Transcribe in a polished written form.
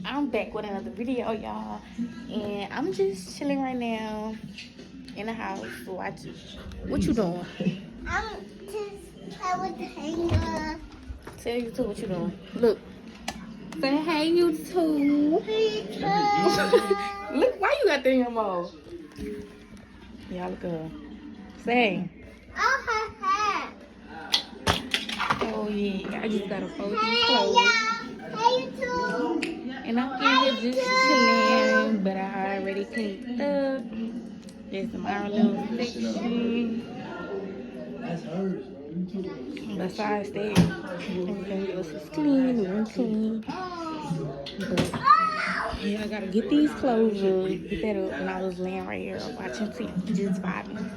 I'm back with another video, y'all, and I'm just chilling right now in the house watching. What you doing? I'm just I was hanging. Tell YouTube what you doing. Look, say hey YouTube. Look, why you got that in your mouth? Y'all look up. Say. Oh yeah, I just gotta fold these clothes. Hey, YouTube. And I'm here just chilling, but I already cleaned up. There's my little section. Besides that, everything else is clean, room clean. But yeah, I gotta get these clothes up, get that up, and I was laying right here watching TV, just vibing.